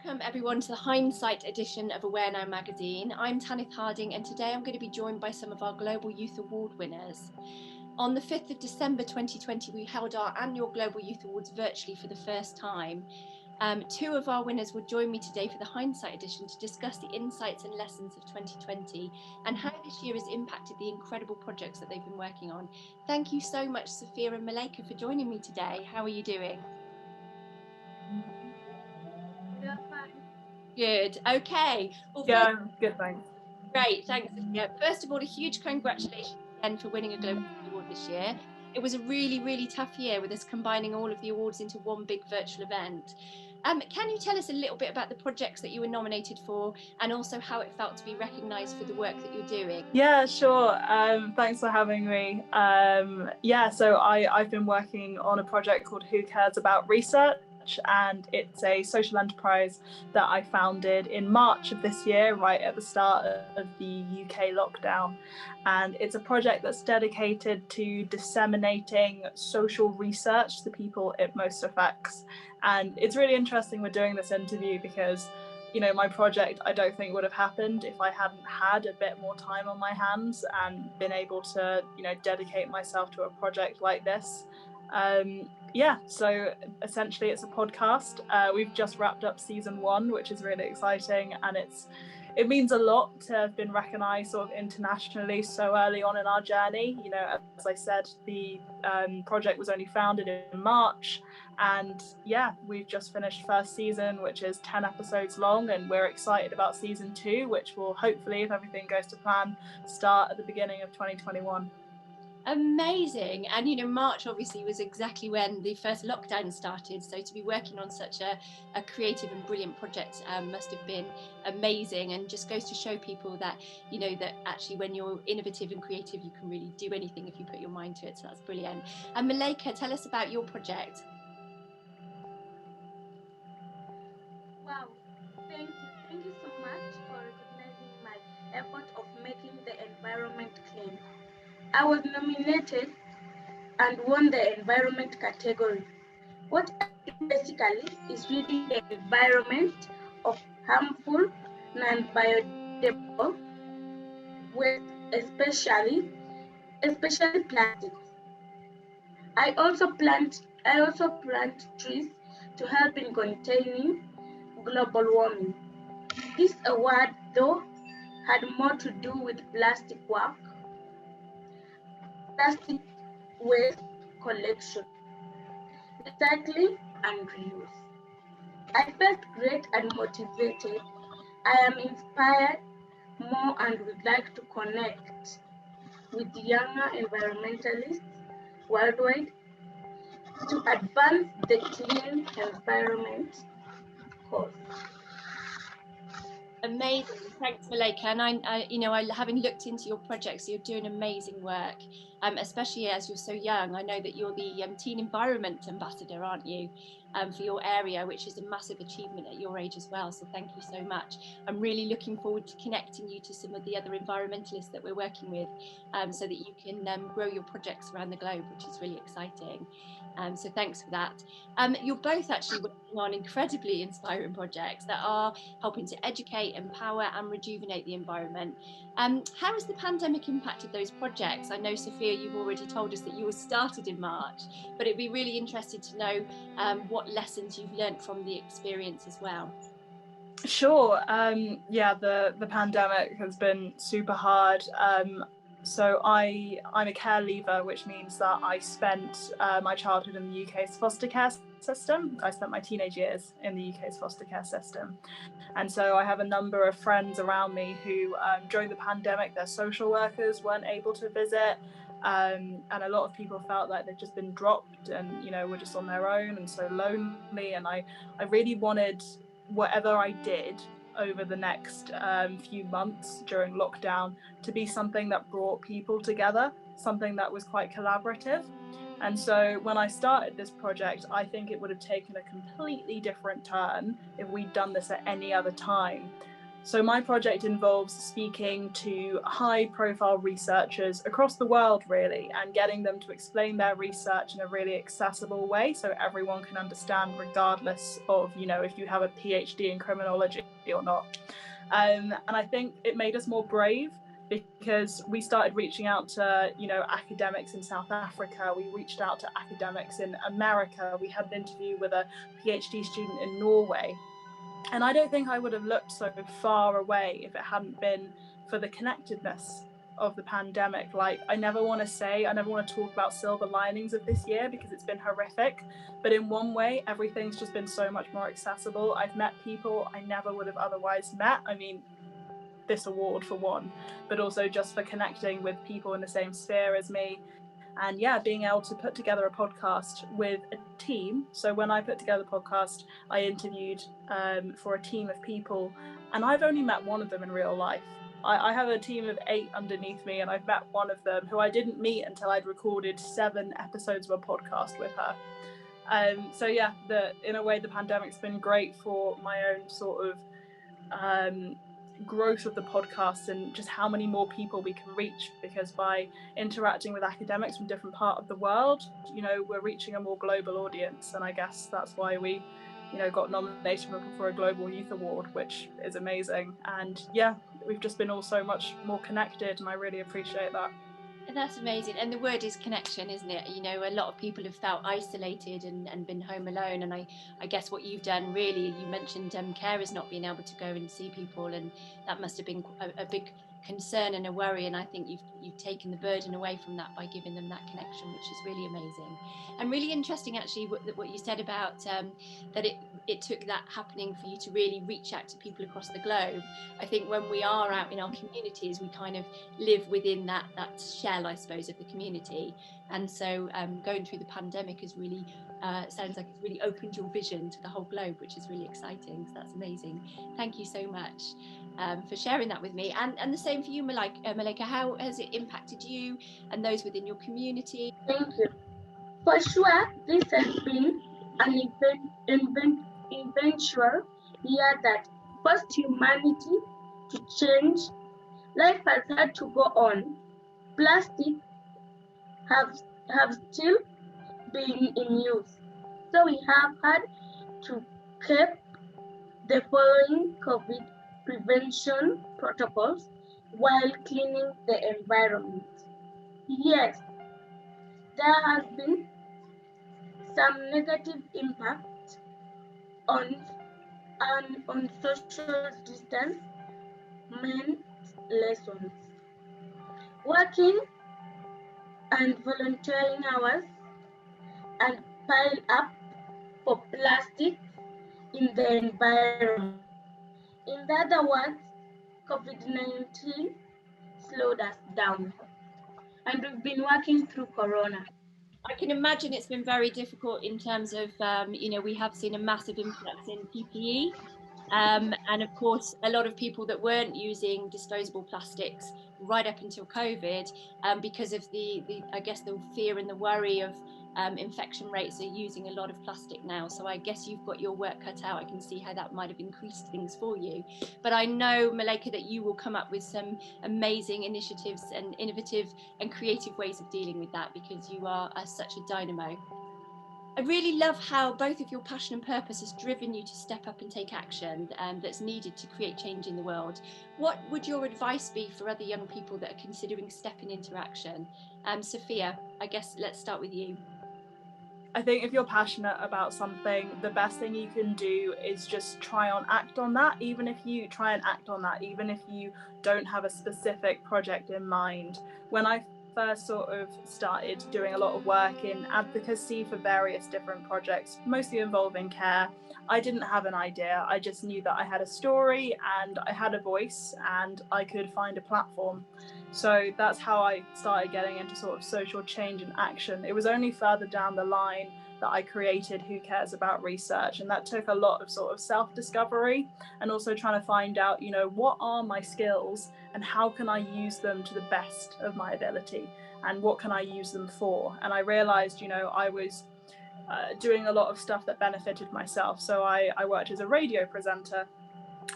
Welcome everyone to the Hindsight edition of AwareNow magazine. I'm Tanith Harding and today I'm going to be joined by some of our Global Youth Award winners. On the 5th of December 2020 we held our annual Global Youth Awards virtually for the first time. Two of our winners will join me today for the Hindsight edition to discuss the insights and lessons of 2020 and how this year has impacted the incredible projects that they've been working on. Thank you so much, Sophia and Mallayka, for joining me today. How are you doing? Yeah, fine. Good. Okay. Well, yeah, good, thanks. Great. Thanks, Sophia. First of all, a huge congratulations again for winning a Global Award this year. It was a really tough year with us combining all of the awards into one big virtual event. Can you tell us a little bit about the projects that you were nominated for and also how it felt to be recognised for the work that you're doing? Yeah, sure. Thanks for having me. So I've been working on a project called Who Cares About Research, and it's a social enterprise that I founded in March of this year, right at the start of the UK lockdown. And it's a project that's dedicated to disseminating social research to the people it most affects. And it's really interesting we're doing this interview because my project I don't think would have happened if I hadn't had a bit more time on my hands and been able to, dedicate myself to a project like this. So essentially it's a podcast. We've just wrapped up season 1, which is really exciting, and it means a lot to have been recognised sort of internationally so early on in our journey. As I said, the project was only founded in March, and we've just finished first season, which is 10 episodes long, and we're excited about season 2, which will hopefully, if everything goes to plan, start at the beginning of 2021. Amazing. And March obviously was exactly when the first lockdown started, so to be working on such a creative and brilliant project must have been amazing, and just goes to show people that that actually when you're innovative and creative you can really do anything if you put your mind to it. So that's brilliant. And Mallayka, tell us about your project. Wow, thank you so much for recognizing my effort of making the environment clean. I was nominated and won the environment category. What I do basically is reading the environment of harmful, non-biodegradable waste, especially plastics. I also plant trees to help in containing global warming. This award, though, had more to do with plastic waste collection, recycling, and reuse. I felt great and motivated. I am inspired more and would like to connect with younger environmentalists worldwide to advance the clean environment cause. Amazing. Thanks, Mallayka. And I having looked into your projects, you're doing amazing work, especially as you're so young. I know that you're the Teen Environment Ambassador, aren't you, for your area, which is a massive achievement at your age as well. So thank you so much. I'm really looking forward to connecting you to some of the other environmentalists that we're working with, so that you can grow your projects around the globe, which is really exciting. So thanks for that. You're both actually working on incredibly inspiring projects that are helping to educate, empower and rejuvenate the environment. How has the pandemic impacted those projects? I know, Sophia, you've already told us that you were started in March, but it'd be really interested to know what lessons you've learned from the experience as well. Sure. The pandemic has been super hard. So I'm a care leaver, which means that I spent my childhood in the UK's foster care system. I spent my teenage years in the UK's foster care system. And so I have a number of friends around me who, during the pandemic, their social workers weren't able to visit. And a lot of people felt like they'd just been dropped and, were just on their own and so lonely. And I really wanted whatever I did over the next few months during lockdown to be something that brought people together, something that was quite collaborative. And so when I started this project, I think it would have taken a completely different turn if we'd done this at any other time. So my project involves speaking to high-profile researchers across the world, really, and getting them to explain their research in a really accessible way so everyone can understand, regardless of, if you have a PhD in criminology or not. And I think it made us more brave, because we started reaching out to, academics in South Africa. We reached out to academics in America. We had an interview with a PhD student in Norway. And I don't think I would have looked so far away if it hadn't been for the connectedness of the pandemic. Like, I never want to talk about silver linings of this year because it's been horrific. But in one way, everything's just been so much more accessible. I've met people I never would have otherwise met. I mean, this award for one, but also just for connecting with people in the same sphere as me. And yeah, being able to put together a podcast with a team. So when I put together the podcast, I interviewed for a team of people, and I've only met one of them in real life. I have a team of 8 underneath me, and I've met one of them who I didn't meet until I'd recorded 7 episodes of a podcast with her. So yeah, in a way, the pandemic's been great for my own sort of growth of the podcast and just how many more people we can reach, because by interacting with academics from different parts of the world, we're reaching a more global audience. And I guess that's why we got nominated for a Global Youth Award, which is amazing. And yeah, we've just been all so much more connected, and I really appreciate that. And that's amazing. And the word is connection, isn't it? A lot of people have felt isolated and been home alone. And I guess what you've done, really, you mentioned carers not being able to go and see people, and that must have been a big concern and a worry. And I think you've taken the burden away from that by giving them that connection, which is really amazing. And really interesting, actually, what you said about that it took that happening for you to really reach out to people across the globe. I think when we are out in our communities, we kind of live within that shell, I suppose, of the community. And so going through the pandemic has really sounds like it's really opened your vision to the whole globe, which is really exciting. So that's amazing. Thank you so much for sharing that with me. And the same for you, Mallayka. How has it impacted you and those within your community? Thank you. For sure, this has been an eventual year that forced humanity to change. Life has had to go on. Plastic have still been in use, so we have had to keep the following COVID prevention protocols while cleaning the environment. Yes, there has been some negative impact on social distance meant lessons. Working and volunteering hours and pile up for plastic in the environment. In other words, COVID-19 slowed us down, and we've been working through Corona. I can imagine it's been very difficult in terms of, we have seen a massive influx in PPE. And of course, a lot of people that weren't using disposable plastics right up until COVID, because of I guess the fear and the worry of infection rates, are using a lot of plastic now. So I guess you've got your work cut out. I can see how that might have increased things for you. But I know, Mallayka, that you will come up with some amazing initiatives and innovative and creative ways of dealing with that, because you are such a dynamo. I really love how both of your passion and purpose has driven you to step up and take action that's needed to create change in the world. What would your advice be for other young people that are considering stepping into action? Sophia, I guess let's start with you. I think if you're passionate about something, the best thing you can do is just try and act on that, even if you don't have a specific project in mind. When I first sort of started doing a lot of work in advocacy for various different projects, mostly involving care, I didn't have an idea. I just knew that I had a story and I had a voice and I could find a platform. So that's how I started getting into sort of social change and action. It was only further down the line that I created Who Cares About Research, and that took a lot of sort of self-discovery and also trying to find out, what are my skills and how can I use them to the best of my ability, and what can I use them for. And I realized, I was doing a lot of stuff that benefited myself. So I worked as a radio presenter,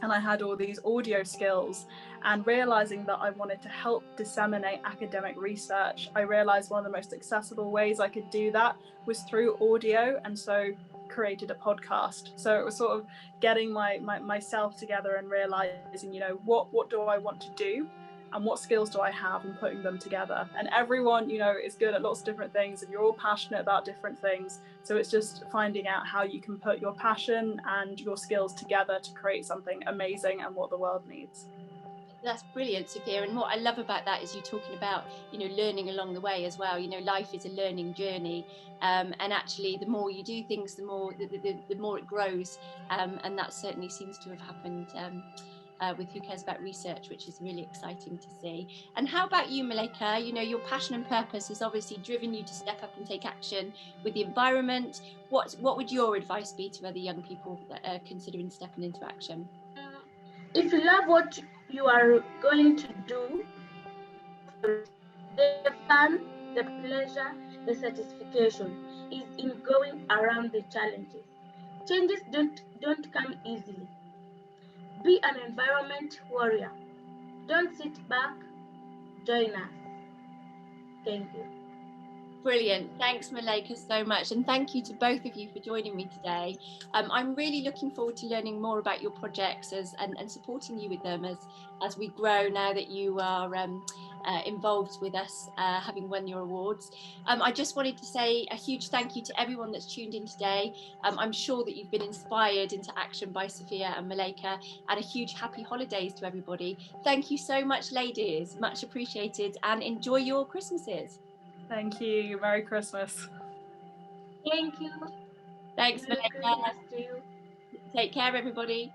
and I had all these audio skills, and realizing that I wanted to help disseminate academic research, I realized one of the most accessible ways I could do that was through audio, and so created a podcast. So it was sort of getting myself together and realizing, you know, what do I want to do and what skills do I have, and putting them together. And everyone, you know, is good at lots of different things, and you're all passionate about different things. So it's just finding out how you can put your passion and your skills together to create something amazing and what the world needs. That's brilliant, Sophia. And what I love about that is you talking about, you know, learning along the way as well. You know, life is a learning journey, and actually, the more you do things, the more it grows. And that certainly seems to have happened with Who Cares About Research, which is really exciting to see. And how about you, Mallayka? You know, your passion and purpose has obviously driven you to step up and take action with the environment. What would your advice be to other young people that are considering stepping into action? If you love what you are going to do, the fun, the pleasure, the satisfaction is in going around the challenges. Changes don't come easily. Be an environment warrior. Don't sit back. Join us. Thank you. Brilliant. Thanks, Mallayka, so much. And thank you to both of you for joining me today. I'm really looking forward to learning more about your projects and supporting you with them as we grow now that you are involved with us, having won your awards. I just wanted to say a huge thank you to everyone that's tuned in today. I'm sure that you've been inspired into action by Sophia and Mallayka, and a huge happy holidays to everybody. Thank you so much, ladies. Much appreciated, and enjoy your Christmases. Thank you. Merry Christmas. Thank you. Thanks, Merry Mallayka. Christmas to you. Take care, everybody.